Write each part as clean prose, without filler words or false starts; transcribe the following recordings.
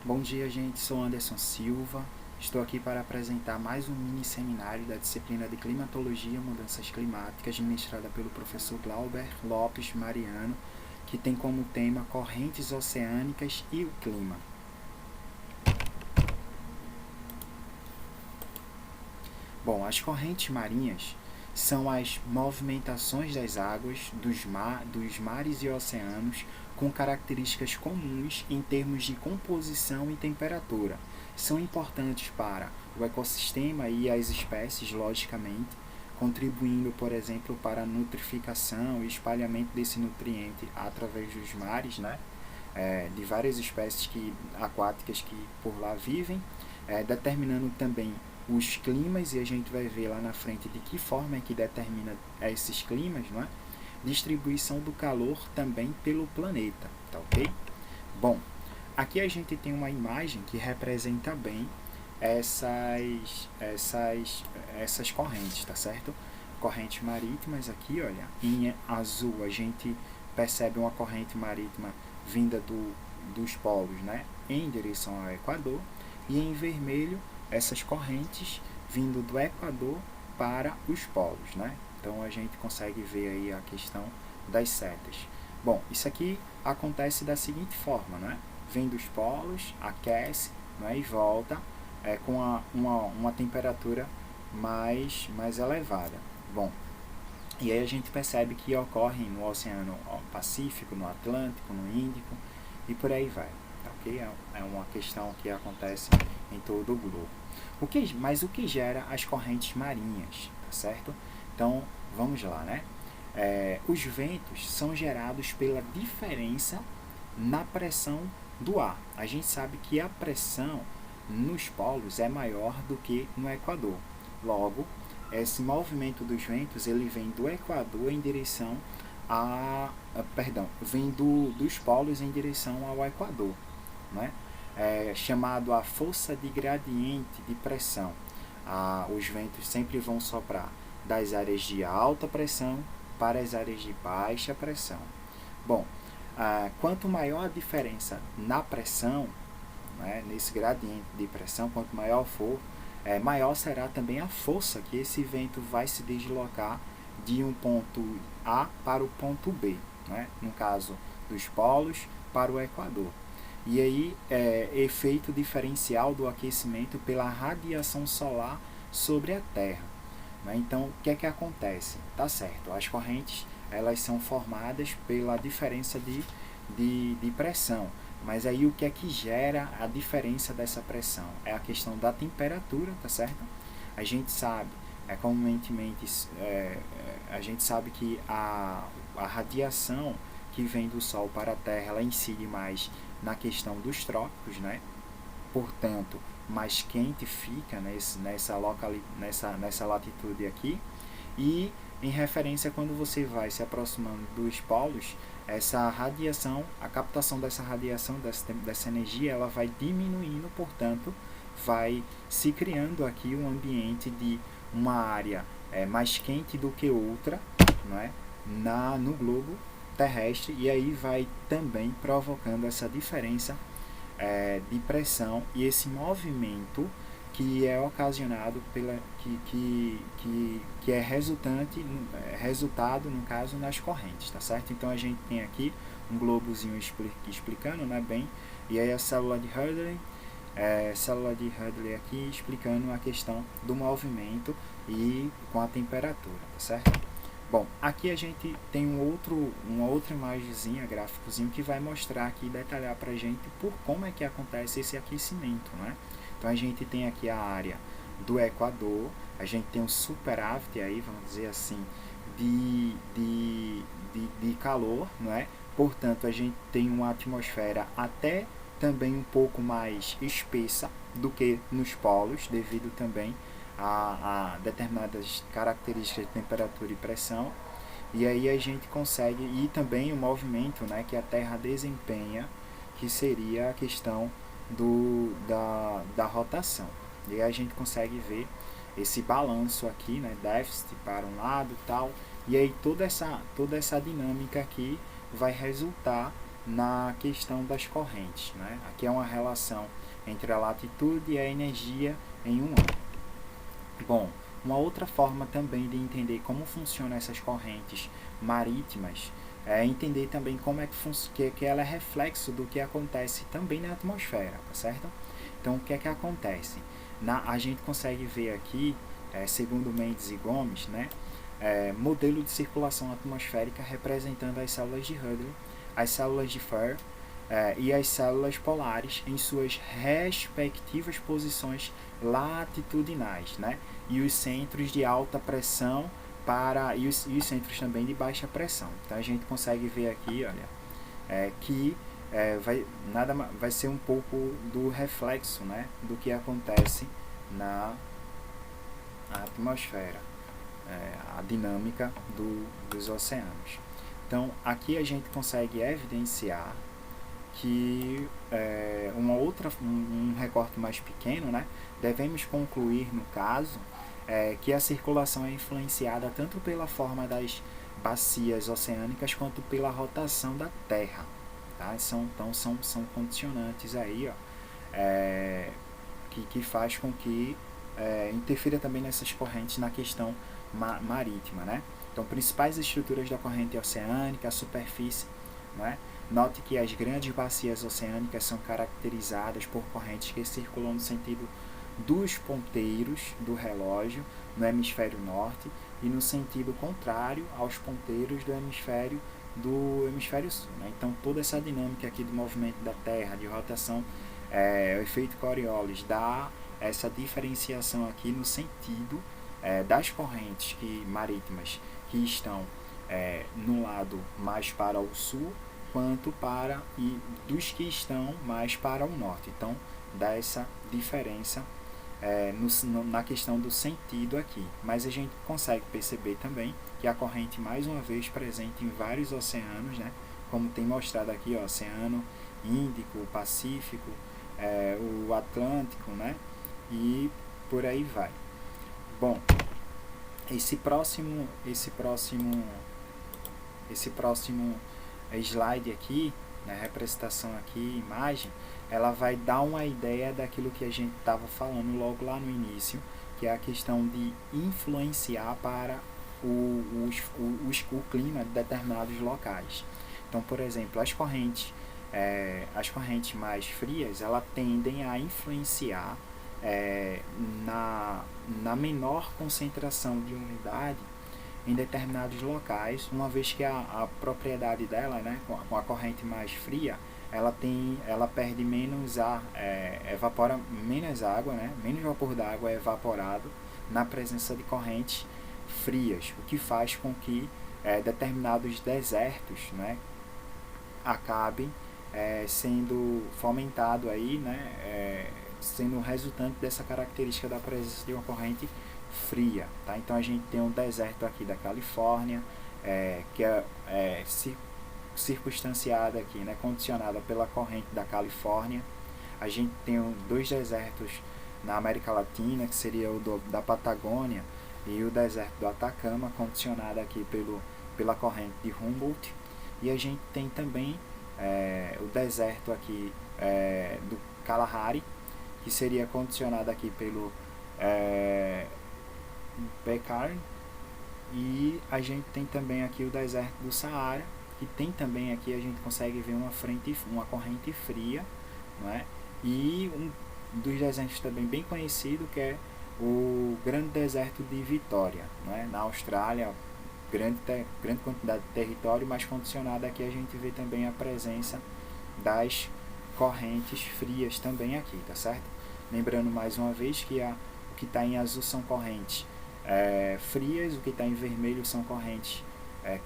Bom dia, gente. Sou Anderson Silva. Estou aqui para apresentar mais um mini seminário da disciplina de Climatologia e Mudanças Climáticas, ministrada pelo professor Glauber Lopes Mariano, que tem como tema Correntes Oceânicas e o Clima. Bom, as correntes marinhas são as movimentações das águas dos mares e oceanos com características comuns em termos de composição e temperatura. São importantes para o ecossistema e as espécies, logicamente, contribuindo, por exemplo, para a nutrificação e espalhamento desse nutriente através dos mares, né? De várias espécies aquáticas que por lá vivem, determinando também os climas, e a gente vai ver lá na frente de que forma é que determina esses climas, não é? Distribuição do calor também pelo planeta, tá ok? Bom, aqui a gente tem uma imagem que representa bem essas correntes, tá certo? Correntes marítimas aqui, olha, em azul a gente percebe uma corrente marítima vinda dos polos, né, em direção ao Equador, e em vermelho essas correntes vindo do Equador para os polos, né? Então a gente consegue ver aí a questão das setas. Bom, isso aqui acontece da seguinte forma, né? Vem dos polos, aquece, né, e volta com uma temperatura mais elevada. Bom, e aí a gente percebe que ocorre no Oceano Pacífico, no Atlântico, no Índico e por aí vai. Okay? É uma questão que acontece em todo o globo. Mas o que gera as correntes marinhas, tá certo? Então, vamos lá, né? Os ventos são gerados pela diferença na pressão do ar. A gente sabe que a pressão nos polos é maior do que no Equador. Logo, esse movimento dos ventos ele vem do Equador em direção vem dos polos em direção ao Equador, né? Chamado a força de gradiente de pressão. Os ventos sempre vão soprar das áreas de alta pressão para as áreas de baixa pressão. Bom, quanto maior a diferença na pressão, né, nesse gradiente de pressão, quanto maior for, maior será também a força que esse vento vai se deslocar de um ponto A para o ponto B, né, no caso dos polos para o Equador. E aí, efeito diferencial do aquecimento pela radiação solar sobre a Terra. Né? Então, o que é que acontece? Tá certo, as correntes elas são formadas pela diferença de pressão. Mas aí o que é que gera a diferença dessa pressão? É a questão da temperatura, tá certo? A gente sabe, a gente sabe que a radiação que vem do Sol para a Terra, ela incide mais na questão dos trópicos, né? Portanto, mais quente fica nessa latitude aqui. E em referência quando você vai se aproximando dos polos, essa radiação, a captação dessa radiação, dessa energia, ela vai diminuindo, portanto, vai se criando aqui um ambiente de uma área mais quente do que outra, não é? No globo terrestre, e aí vai também provocando essa diferença de pressão e esse movimento que é ocasionado que é resultado no caso nas correntes, tá certo? Então a gente tem aqui um globozinho explicando, né, bem, e aí a célula de Hadley aqui explicando a questão do movimento e com a temperatura, tá certo? Bom, aqui a gente tem uma outra imagenzinha, gráficozinho, que vai mostrar aqui, detalhar para a gente por como é que acontece esse aquecimento, né? Então a gente tem aqui a área do Equador, a gente tem um superávit aí, vamos dizer assim, de calor, não é? Portanto, a gente tem uma atmosfera até também um pouco mais espessa do que nos polos, devido também a determinadas características de temperatura e pressão. E aí a gente consegue, e também o movimento, né, que a Terra desempenha, que seria a questão da rotação. E aí a gente consegue ver esse balanço aqui, né, déficit para um lado e tal, e aí toda essa dinâmica aqui vai resultar na questão das correntes, né? Aqui é uma relação entre a latitude e a energia em um ano. Bom, uma outra forma também de entender como funcionam essas correntes marítimas é entender também como é que ela é reflexo do que acontece também na atmosfera, tá certo? Então, o que é que acontece? A gente consegue ver aqui, segundo Mendes e Gomes, né, modelo de circulação atmosférica representando as células de Hubble, as células de Fer e as células polares em suas respectivas posições latitudinais, né? E os centros de alta pressão e os centros também de baixa pressão. Então a gente consegue ver aqui, olha, que vai ser um pouco do reflexo, né, do que acontece na atmosfera, a dinâmica dos oceanos. Então aqui a gente consegue evidenciar que um recorte mais pequeno, né, devemos concluir no caso que a circulação é influenciada tanto pela forma das bacias oceânicas quanto pela rotação da Terra, tá? Então são condicionantes aí, ó, que faz com que interfira também nessas correntes na questão marítima, né? Então, principais estruturas da corrente oceânica, a superfície, né? Note que as grandes bacias oceânicas são caracterizadas por correntes que circulam no sentido dos ponteiros do relógio no hemisfério norte e no sentido contrário aos ponteiros do hemisfério sul, né? Então toda essa dinâmica aqui do movimento da Terra, de rotação, o efeito Coriolis dá essa diferenciação aqui no sentido das correntes marítimas que estão no lado mais para o sul quanto e dos que estão mais para o norte. Então dá essa diferença na questão do sentido aqui, mas a gente consegue perceber também que a corrente mais uma vez presente em vários oceanos, né, como tem mostrado aqui, ó, Oceano Índico, o Pacífico, o Atlântico, né, e por aí vai. Bom, esse próximo slide aqui, né, representação aqui, imagem, ela vai dar uma ideia daquilo que a gente estava falando logo lá no início, que é a questão de influenciar para o clima de determinados locais. Então, por exemplo, as correntes mais frias, elas tendem a influenciar na menor concentração de umidade em determinados locais, uma vez que a propriedade dela, né, com a corrente mais fria, ela perde menos ar, evapora menos água, né, menos vapor d'água é evaporado na presença de correntes frias, o que faz com que determinados desertos, né, acabem sendo fomentado aí, né, sendo resultante dessa característica da presença de uma corrente fria, tá? Então a gente tem um deserto aqui da Califórnia, que é circunstanciada aqui, né, condicionada pela corrente da Califórnia. A gente tem dois desertos na América Latina, que seria o da Patagônia e o deserto do Atacama, condicionado aqui pela corrente de Humboldt. E a gente tem também o deserto aqui do Kalahari, que seria condicionado aqui pelo Becar, e a gente tem também aqui o deserto do Saara, que tem também aqui, a gente consegue ver uma corrente fria, não é? E um dos desertos também bem conhecido, que é o grande deserto de Vitória, não é? Na Austrália, grande quantidade de território, mas condicionado aqui a gente vê também a presença das correntes frias também aqui, tá certo? Lembrando mais uma vez que o que está em azul são correntes frias, o que está em vermelho são correntes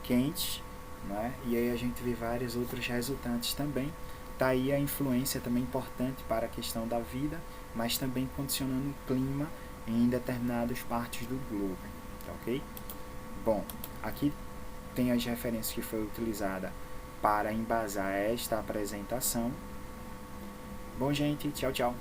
quentes, né? E aí a gente vê vários outros resultantes também. Está aí a influência também importante para a questão da vida, mas também condicionando o clima em determinadas partes do globo, tá ok? Bom, aqui tem as referências que foi utilizada para embasar esta apresentação. Bom, gente, tchau, tchau.